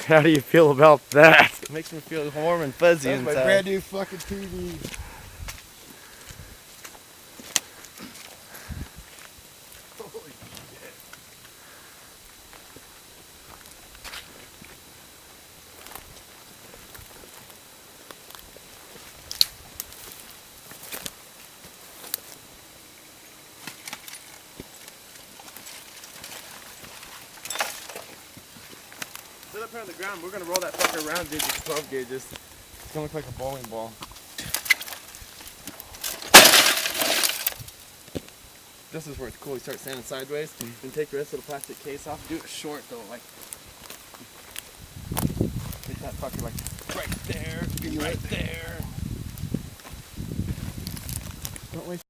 How do you feel about that? It makes me feel warm and fuzzy That's inside. my brand new fucking TV. Holy shit. Sit up here on the ground. We're gonna roll that fucker around, dude. It's 12 gauges. It's gonna look like a bowling ball. This is where it's cool. You start standing sideways and take the rest of the plastic case off. Do it short though, like get that fucker like right there, be right there. Don't waste.